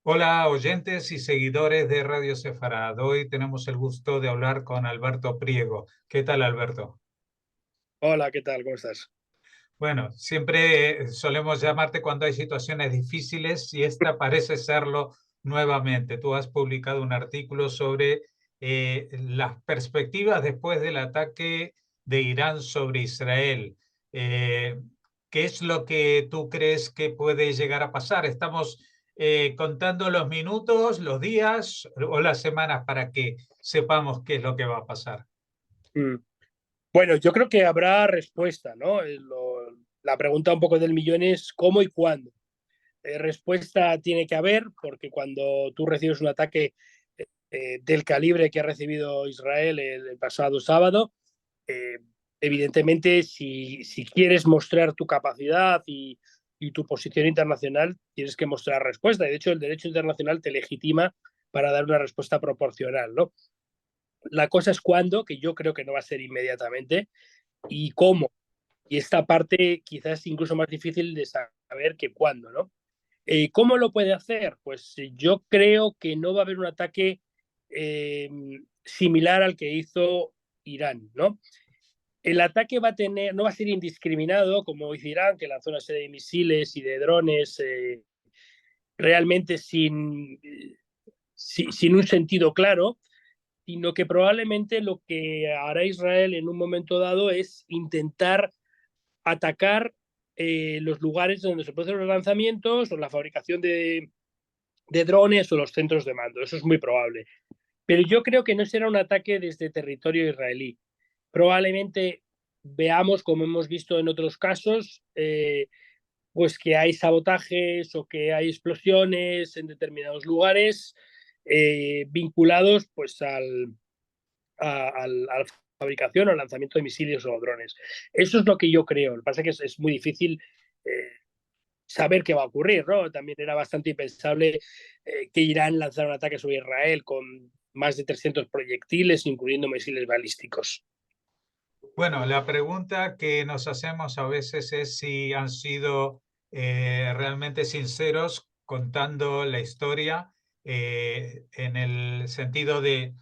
Hola, oyentes y seguidores de Radio Sefarad. Hoy tenemos el gusto de hablar con Alberto Priego. ¿Qué tal, Alberto? Hola, ¿qué tal? ¿Cómo estás? Bueno, siempre solemos llamarte cuando hay situaciones difíciles y esta parece serlo nuevamente. Tú has publicado un artículo sobre las perspectivas después del ataque de Irán sobre Israel. Eh, ¿Qué es lo que tú crees que puede llegar a pasar? Estamos contando los minutos, los días o las semanas para que sepamos qué es lo que va a pasar. Mm. Bueno, yo creo que habrá respuesta, ¿no? La pregunta un poco del millón es cómo y cuándo. Respuesta tiene que haber, porque cuando tú recibes un ataque del calibre que ha recibido Israel el pasado sábado, eh, evidentemente, si quieres mostrar tu capacidad y tu posición internacional, tienes que mostrar respuesta. Y de hecho, el derecho internacional te legitima para dar una respuesta proporcional, ¿no? La cosa es cuándo, que yo creo que no va a ser inmediatamente, y cómo. Y esta parte quizás incluso más difícil de saber que cuándo, ¿no? ¿Cómo lo puede hacer? Pues yo creo que no va a haber un ataque eh, similar al que hizo Irán, ¿no? El ataque no va a ser indiscriminado como hizo Irán, que lanzó una serie de misiles y de drones realmente sin un sentido claro, sino que probablemente lo que hará Israel en un momento dado es intentar atacar los lugares donde se producen los lanzamientos o la fabricación de drones o los centros de mando. Eso es muy probable. Pero yo creo que no será un ataque desde territorio israelí. Probablemente veamos, como hemos visto en otros casos, pues que hay sabotajes o que hay explosiones en determinados lugares vinculados pues a la fabricación o lanzamiento de misiles o drones. Eso es lo que yo creo. Lo que pasa es que es muy difícil eh, saber qué va a ocurrir, ¿no? También era bastante impensable que Irán lanzara un ataque sobre Israel con más de 300 proyectiles, incluyendo misiles balísticos. Bueno, la pregunta que nos hacemos a veces es si han sido realmente sinceros contando la historia en el sentido de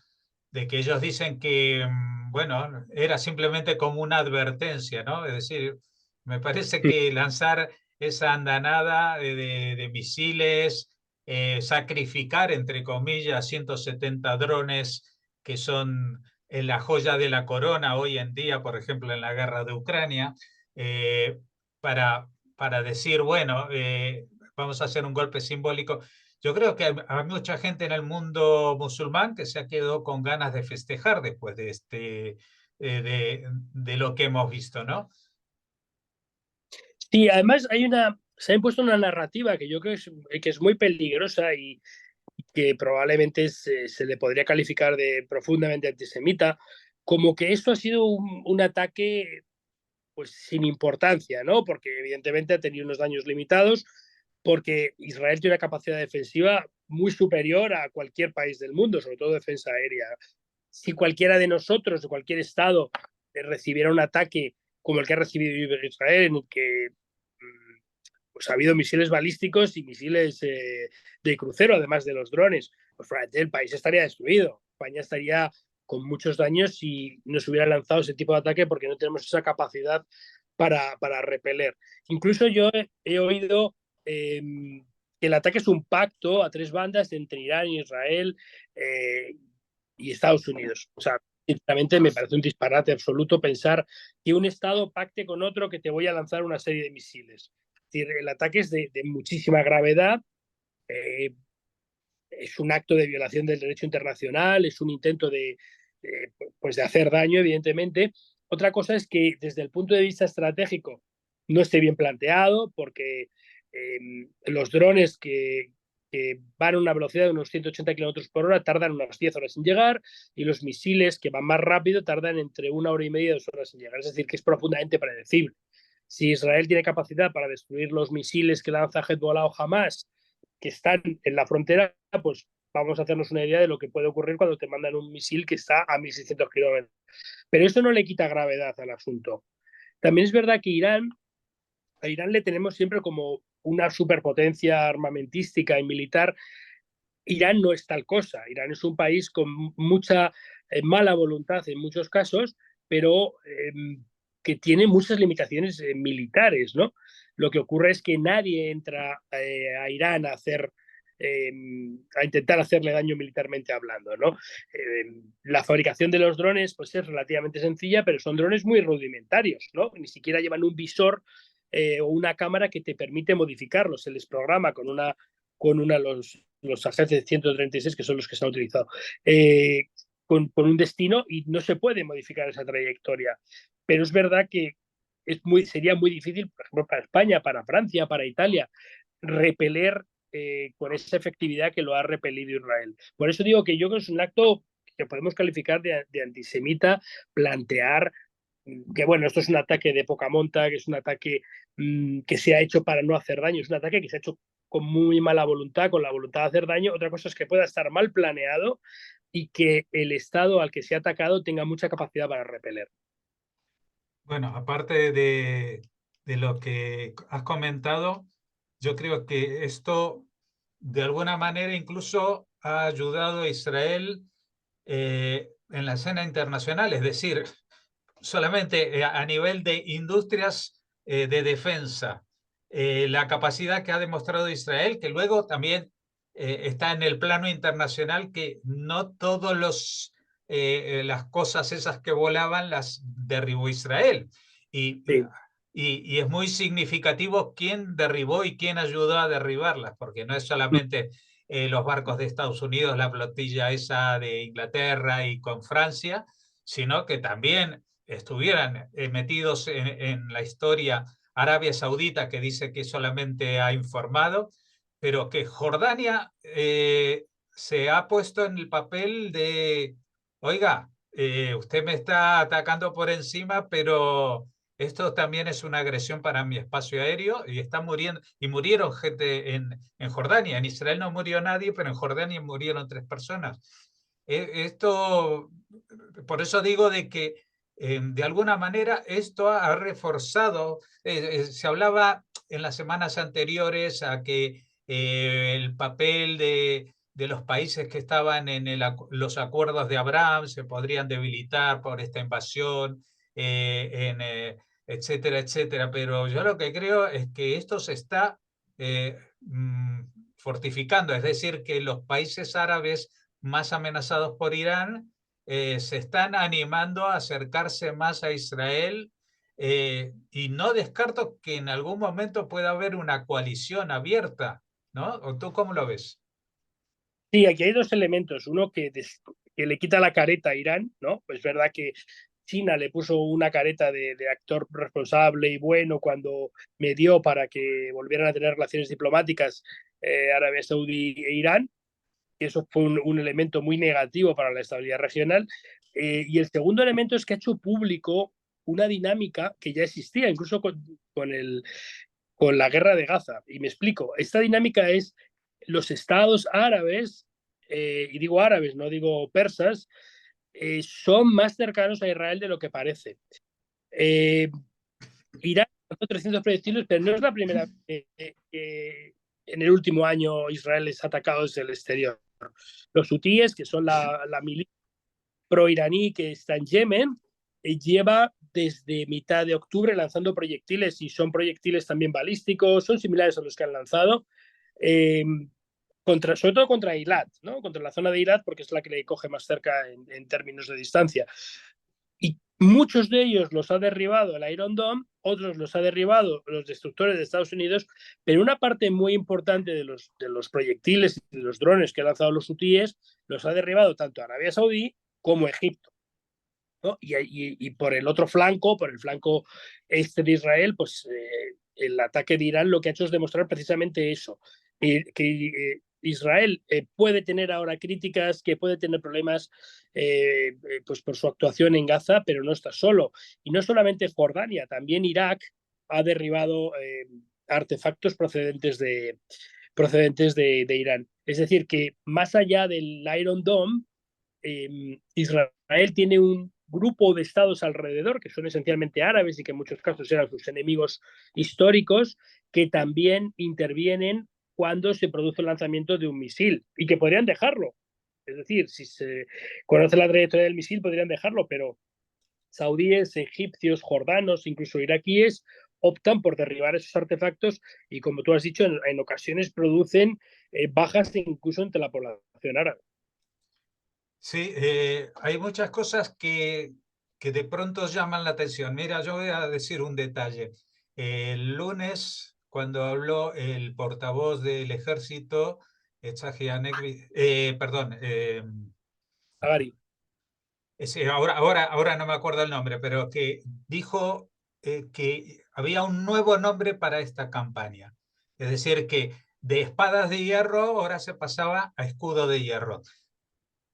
que ellos dicen que, bueno, era simplemente como una advertencia, ¿no? Es decir, me parece que lanzar esa andanada de misiles, sacrificar, entre comillas, 170 drones que son la joya de la corona hoy en día, por ejemplo, en la guerra de Ucrania, eh, para decir, bueno, vamos a hacer un golpe simbólico. Yo creo que hay mucha gente en el mundo musulmán que se ha quedado con ganas de festejar después de de lo que hemos visto, ¿no? Sí, además se ha impuesto una narrativa que yo creo que es muy peligrosa y que probablemente se le podría calificar de profundamente antisemita, como que esto ha sido un ataque pues sin importancia, ¿no? Porque evidentemente ha tenido unos daños limitados, porque Israel tiene una capacidad defensiva muy superior a cualquier país del mundo, sobre todo defensa aérea. Si cualquiera de nosotros, de cualquier estado, recibiera un ataque como el que ha recibido Israel, en el que pues ha habido misiles balísticos y misiles de crucero, además de los drones, pues el país estaría destruido. España estaría con muchos daños si nos hubiera lanzado ese tipo de ataque porque no tenemos esa capacidad para repeler. Incluso yo he oído eh, que el ataque es un pacto a tres bandas entre Irán, Israel eh, y Estados Unidos. O sea, sinceramente me parece un disparate absoluto pensar que un Estado pacte con otro que te voy a lanzar una serie de misiles. Es decir, el ataque es de muchísima gravedad, eh, es un acto de violación del derecho internacional, es un intento pues de hacer daño, evidentemente. Otra cosa es que desde el punto de vista estratégico no esté bien planteado, porque los drones que van a una velocidad de unos 180 kilómetros por hora tardan unas 10 horas en llegar, y los misiles que van más rápido tardan entre una hora y media y 2 horas en llegar. Es decir, que es profundamente predecible. Si Israel tiene capacidad para destruir los misiles que lanza Hezbollah o Hamas, que están en la frontera, pues vamos a hacernos una idea de lo que puede ocurrir cuando te mandan un misil que está a 1.600 kilómetros. Pero eso no le quita gravedad al asunto. También es verdad que a Irán le tenemos siempre como una superpotencia armamentística y militar, Irán no es tal cosa. Irán es un país con mucha mala voluntad en muchos casos, pero que tiene muchas limitaciones militares, ¿no? Lo que ocurre es que nadie entra a Irán a intentar hacerle daño militarmente hablando, ¿no? La fabricación de los drones pues es relativamente sencilla, pero son drones muy rudimentarios, ¿no? Ni siquiera llevan un visor o una cámara que te permite modificarlos. Se les programa con los agentes 136, que son los que se han utilizado, con un destino y no se puede modificar esa trayectoria. Pero es verdad que sería muy difícil, por ejemplo, para España, para Francia, para Italia, repeler con esa efectividad que lo ha repelido Israel. Por eso digo que yo creo que es un acto que podemos calificar de antisemita, plantear que bueno, esto es un ataque de poca monta, que es un ataque que se ha hecho para no hacer daño, es un ataque que se ha hecho con muy mala voluntad, con la voluntad de hacer daño. Otra cosa es que pueda estar mal planeado y que el Estado al que se ha atacado tenga mucha capacidad para repeler. Bueno, aparte de lo que has comentado, yo creo que esto de alguna manera incluso ha ayudado a Israel en la escena internacional, es decir, solamente a nivel de industrias de defensa, la capacidad que ha demostrado Israel, que luego también está en el plano internacional, que no todos las cosas esas que volaban las derribó Israel. Y, Sí. y es muy significativo quién derribó y quién ayudó a derribarlas, porque no es solamente los barcos de Estados Unidos, la flotilla esa de Inglaterra y con Francia, sino que también estuvieran metidos en la historia Arabia Saudita, que dice que solamente ha informado, pero que Jordania se ha puesto en el papel de, oiga, usted me está atacando por encima, pero esto también es una agresión para mi espacio aéreo y está muriendo, y murieron gente en Jordania. En Israel no murió nadie, pero en Jordania murieron 3 personas. Esto, por eso digo de que de alguna manera esto ha reforzado, se hablaba en las semanas anteriores a que el papel de los países que estaban en los acuerdos de Abraham se podrían debilitar por esta invasión, etcétera, etcétera. Pero yo lo que creo es que esto se está fortificando, es decir, que los países árabes más amenazados por Irán se están animando a acercarse más a Israel y no descarto que en algún momento pueda haber una coalición abierta, ¿no? ¿O tú cómo lo ves? Sí, aquí hay dos elementos. Uno que le quita la careta a Irán, ¿no? Pues es verdad que China le puso una careta de actor responsable y bueno cuando medió para que volvieran a tener relaciones diplomáticas Arabia Saudí e Irán, y eso fue un elemento muy negativo para la estabilidad regional. Y el segundo elemento es que ha hecho público una dinámica que ya existía, incluso con la guerra de Gaza. Y me explico, esta dinámica es los estados árabes, y digo árabes, no digo persas, son más cercanos a Israel de lo que parece. Irán lanzó 300 proyectiles, pero no es la primera vez que en el último año Israel es atacado desde el exterior. Los hutíes, que son la milicia pro-iraní que está en Yemen, lleva desde mitad de octubre lanzando proyectiles y son proyectiles también balísticos, son similares a los que han lanzado, sobre todo contra Eilat, ¿no? Contra la zona de Eilat, porque es la que le coge más cerca en términos de distancia. Y muchos de ellos los ha derribado el Iron Dome, otros los ha derribado los destructores de Estados Unidos, pero una parte muy importante de los proyectiles y de los drones que han lanzado los hutíes los ha derribado tanto Arabia Saudí como Egipto, ¿no? Y por el otro flanco, por el flanco este de Israel, pues el ataque de Irán lo que ha hecho es demostrar precisamente eso, que Israel puede tener ahora críticas, que puede tener problemas pues por su actuación en Gaza, pero no está solo. Y no solamente Jordania, también Irak ha derribado artefactos procedentes de Irán. Es decir, que más allá del Iron Dome, Israel tiene un grupo de estados alrededor, que son esencialmente árabes y que en muchos casos eran sus enemigos históricos, que también intervienen cuando se produce el lanzamiento de un misil y que podrían dejarlo. Es decir, si se conoce la trayectoria del misil, podrían dejarlo, pero saudíes, egipcios, jordanos, incluso iraquíes, optan por derribar esos artefactos y, como tú has dicho, en ocasiones producen bajas incluso entre la población árabe. Sí, hay muchas cosas que de pronto llaman la atención. Mira, yo voy a decir un detalle. El lunes, cuando habló el portavoz del ejército, Tzahi Hanegbi, perdón, Agari. sí, ahora no me acuerdo el nombre, pero que dijo que había un nuevo nombre para esta campaña. Es decir, que de espadas de hierro ahora se pasaba a escudo de hierro.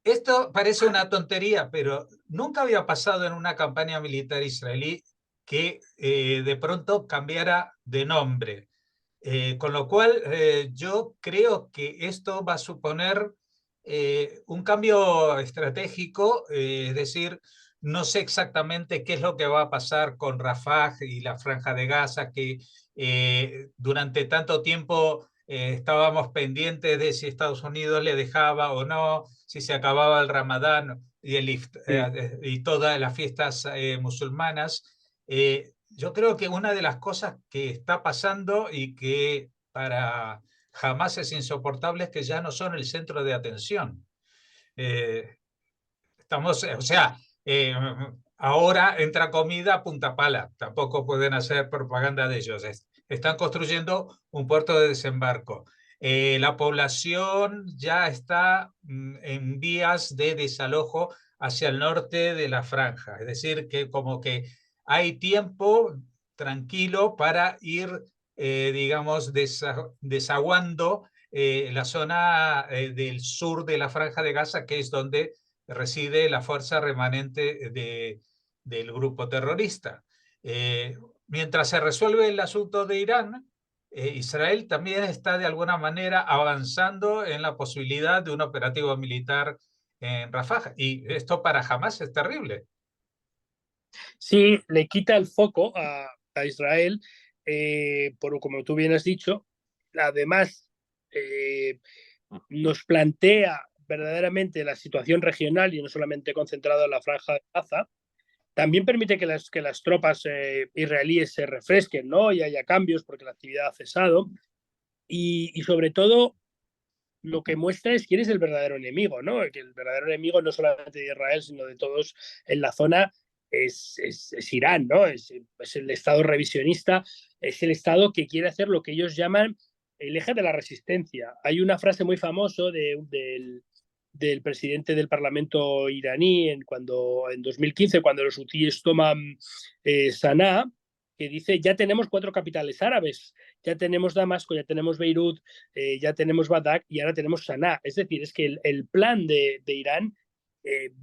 Esto parece una tontería, pero nunca había pasado en una campaña militar israelí que de pronto cambiara de nombre. Con lo cual, yo creo que esto va a suponer un cambio estratégico, es decir, no sé exactamente qué es lo que va a pasar con Rafah y la Franja de Gaza, que durante tanto tiempo estábamos pendientes de si Estados Unidos le dejaba o no, si se acababa el Ramadán y todas las fiestas musulmanas. Yo creo que una de las cosas que está pasando y que para Hamas es insoportable es que ya no son el centro de atención. Eh, o sea, ahora entra comida a punta pala, tampoco pueden hacer propaganda de ellos. Están construyendo un puerto de desembarco. La población ya está en vías de desalojo hacia el norte de la franja, es decir, que como que hay tiempo tranquilo para ir, digamos, desaguando la zona del sur de la franja de Gaza, que es donde reside la fuerza remanente del grupo terrorista. Mientras se resuelve el asunto de Irán, Israel también está de alguna manera avanzando en la posibilidad de un operativo militar en Rafah. Y esto para Hamas es terrible. Sí, le quita el foco a Israel, por como tú bien has dicho. Además, nos plantea verdaderamente la situación regional y no solamente concentrado en la franja de Gaza. También permite que las tropas israelíes se refresquen, ¿no? Y haya cambios porque la actividad ha cesado. Y sobre todo, lo que muestra es quién es el verdadero enemigo, ¿no? Que el verdadero enemigo no solamente de Israel, sino de todos en la zona es Irán, ¿no? Es el Estado revisionista, es el Estado que quiere hacer lo que ellos llaman el eje de la resistencia. Hay una frase muy famosa del presidente del Parlamento iraní en 2015, cuando los hutíes toman Sanaa, que dice, ya tenemos 4 capitales árabes, ya tenemos Damasco, ya tenemos Beirut, ya tenemos Bagdad y ahora tenemos Sanaa. Es decir, es que el plan de Irán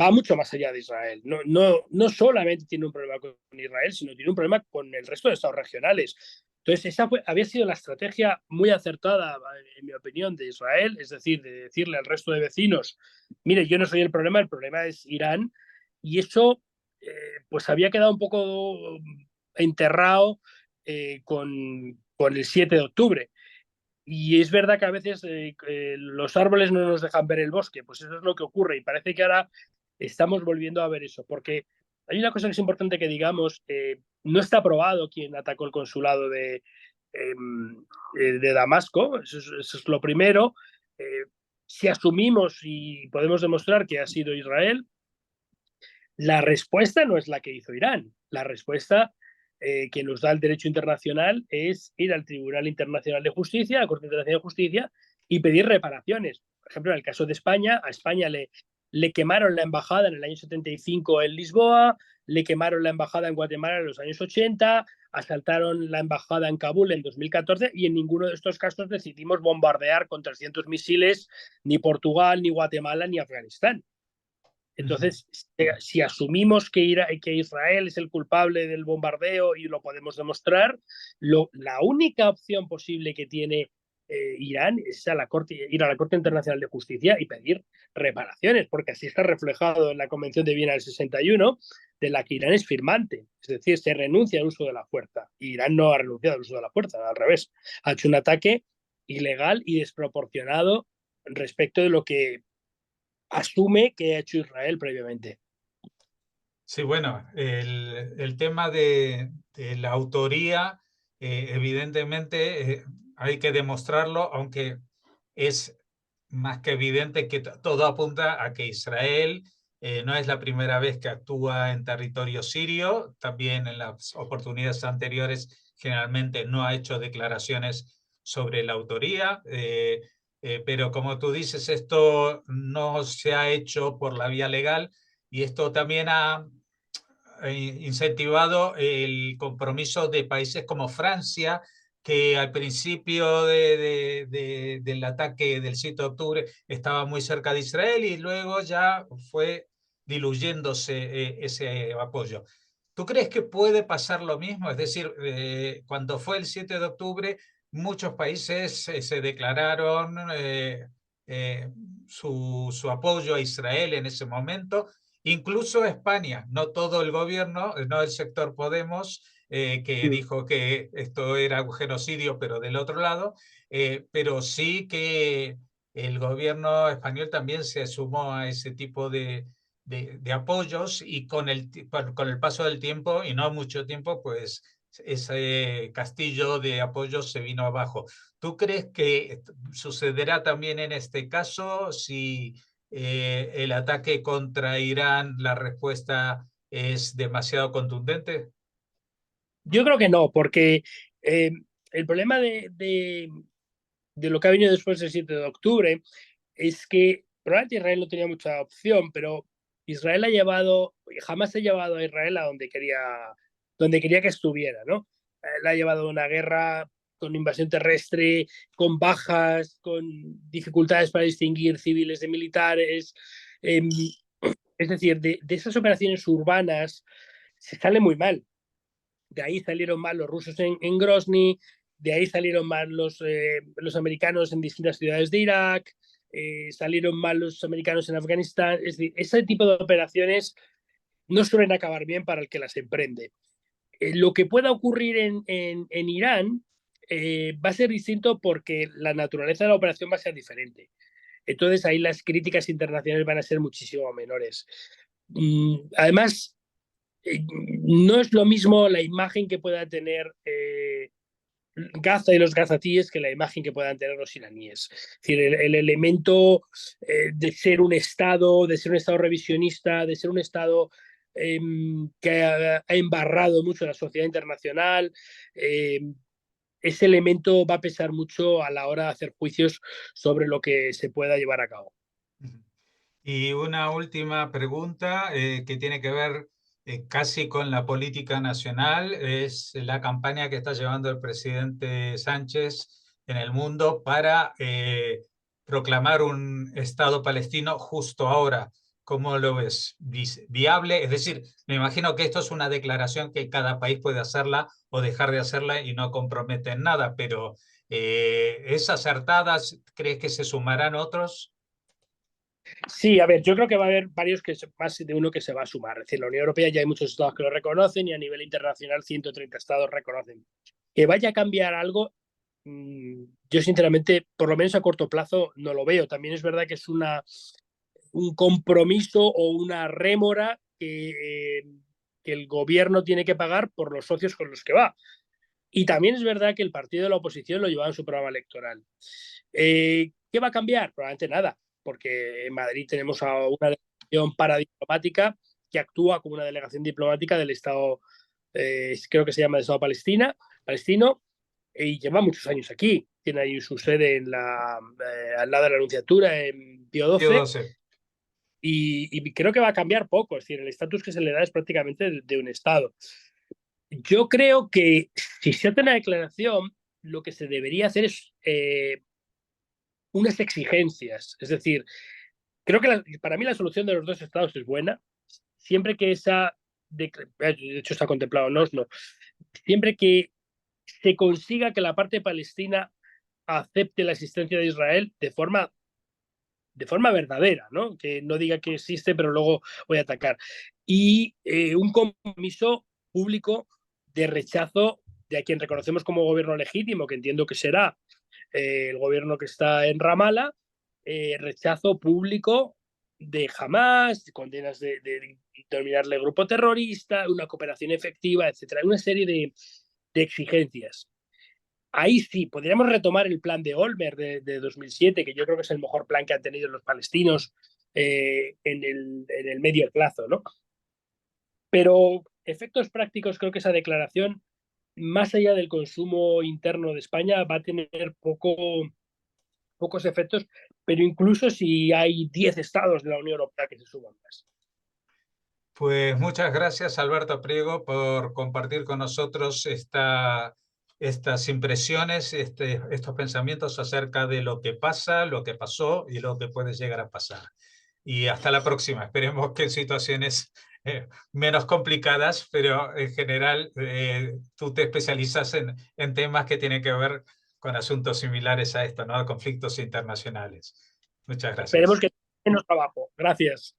va mucho más allá de Israel. No solamente tiene un problema con Israel, sino tiene un problema con el resto de estados regionales. Entonces, había sido la estrategia muy acertada, en mi opinión, de Israel, es decir, de decirle al resto de vecinos, mire, yo no soy el problema es Irán, y eso pues había quedado un poco enterrado con el 7 de octubre. Y es verdad que a veces los árboles no nos dejan ver el bosque, pues eso es lo que ocurre y parece que ahora estamos volviendo a ver eso, porque hay una cosa que es importante que digamos, no está probado quién atacó el consulado de Damasco, eso es lo primero. Eh, si asumimos y podemos demostrar que ha sido Israel, la respuesta no es la que hizo Irán, la respuesta que nos da el derecho internacional es ir al Tribunal Internacional de Justicia, a la Corte Internacional de Justicia, y pedir reparaciones. Por ejemplo, en el caso de España, a España le quemaron la embajada en el año 75 en Lisboa, le quemaron la embajada en Guatemala en los años 80, asaltaron la embajada en Kabul en 2014 y en ninguno de estos casos decidimos bombardear con 300 misiles ni Portugal, ni Guatemala, ni Afganistán. Entonces, si asumimos que Israel es el culpable del bombardeo y lo podemos demostrar, la única opción posible que tiene Irán es ir a la Corte Internacional de Justicia y pedir reparaciones, porque así está reflejado en la Convención de Viena del 61, de la que Irán es firmante. Es decir, se renuncia al uso de la fuerza. Irán no ha renunciado al uso de la fuerza, al revés. Ha hecho un ataque ilegal y desproporcionado respecto de lo que asume que ha hecho Israel previamente. Sí, bueno, el tema de la autoría, evidentemente hay que demostrarlo, aunque es más que evidente que todo apunta a que Israel no es la primera vez que actúa en territorio sirio, también en las oportunidades anteriores generalmente no ha hecho declaraciones sobre la autoría, pero como tú dices, esto no se ha hecho por la vía legal y esto también ha incentivado el compromiso de países como Francia, que al principio del ataque del 7 de octubre estaba muy cerca de Israel y luego ya fue diluyéndose ese apoyo. ¿Tú crees que puede pasar lo mismo? Es decir, cuando fue el 7 de octubre, muchos países se declararon eh, su apoyo a Israel en ese momento. Incluso España, no todo el gobierno, no el sector Podemos, que dijo que esto era un genocidio, pero del otro lado, pero sí que el gobierno español también se sumó a ese tipo de apoyos y con el paso del tiempo, y no mucho tiempo, pues ese castillo de apoyos se vino abajo. ¿Tú crees que sucederá también en este caso si el ataque contra Irán, la respuesta es demasiado contundente? Yo creo que no, porque el problema de lo que ha venido después del 7 de octubre es que probablemente Israel no tenía mucha opción, pero Israel ha llevado, jamás ha llevado a Israel a donde quería que estuviera, ¿no? La ha llevado a una guerra con invasión terrestre, con bajas, con dificultades para distinguir civiles de militares. Es decir, de esas operaciones urbanas se sale muy mal. De ahí salieron mal los rusos en Grozny, de ahí salieron mal los americanos en distintas ciudades de Irak, salieron mal los americanos en Afganistán. Es decir, ese tipo de operaciones no suelen acabar bien para el que las emprende. Lo que pueda ocurrir en Irán va a ser distinto porque la naturaleza de la operación va a ser diferente. Entonces ahí las críticas internacionales van a ser muchísimo menores. Además, no es lo mismo la imagen que pueda tener Gaza y los gazatíes que la imagen que puedan tener los iraníes. Es decir, el elemento de ser un Estado, revisionista, de ser un Estado que ha embarrado mucho la sociedad internacional, ese elemento va a pesar mucho a la hora de hacer juicios sobre lo que se pueda llevar a cabo. Y una última pregunta que tiene que ver casi con la política nacional, es la campaña que está llevando el presidente Sánchez en el mundo para proclamar un Estado palestino justo ahora. ¿Cómo lo ves? ¿Viable? Es decir, me imagino que esto es una declaración que cada país puede hacerla o dejar de hacerla y no compromete en nada, pero ¿es acertada? ¿Crees que se sumarán otros? Sí, a ver, yo creo que va a haber más de uno que se va a sumar. Es decir, la Unión Europea ya hay muchos estados que lo reconocen y a nivel internacional 130 estados reconocen. Que vaya a cambiar algo, yo sinceramente, por lo menos a corto plazo, no lo veo. También es verdad que es un compromiso o una rémora que el gobierno tiene que pagar por los socios con los que va. Y también es verdad que el partido de la oposición lo llevaba en su programa electoral. ¿Qué va a cambiar? Probablemente nada, porque en Madrid tenemos a una delegación paradiplomática que actúa como una delegación diplomática del Estado, creo que se llama el Estado palestino, y lleva muchos años aquí. Tiene ahí su sede al lado de la Anunciatura, en Pío Tío XII, 12. y creo que va a cambiar poco. Es decir, el estatus que se le da es prácticamente de un Estado. Yo creo que si se hace una declaración, lo que se debería hacer es unas exigencias. Es decir, creo que para mí la solución de los dos estados es buena, siempre que de hecho está contemplado en Oslo, siempre que se consiga que la parte palestina acepte la existencia de Israel de forma verdadera, ¿no? Que no diga que existe, pero luego voy a atacar. Y un compromiso público de rechazo de a quien reconocemos como gobierno legítimo, que entiendo que será el gobierno que está en Ramallah, rechazo público de Hamas, condenas de denominarle grupo terrorista, una cooperación efectiva, etcétera. Una serie de exigencias. Ahí sí, podríamos retomar el plan de Olmert de 2007, que yo creo que es el mejor plan que han tenido los palestinos en el medio plazo, ¿no? Pero efectos prácticos, creo que esa declaración, más allá del consumo interno de España, va a tener pocos efectos, pero incluso si hay 10 estados de la Unión Europea que se suman más. Pues muchas gracias, Alberto Priego, por compartir con nosotros estas impresiones, estos pensamientos acerca de lo que pasa, lo que pasó y lo que puede llegar a pasar. Y hasta la próxima. Esperemos que en situaciones menos complicadas, pero en general tú te especializas en temas que tienen que ver con asuntos similares a esto, ¿no? Conflictos internacionales. Muchas Esperemos gracias. que menos trabajo. Gracias.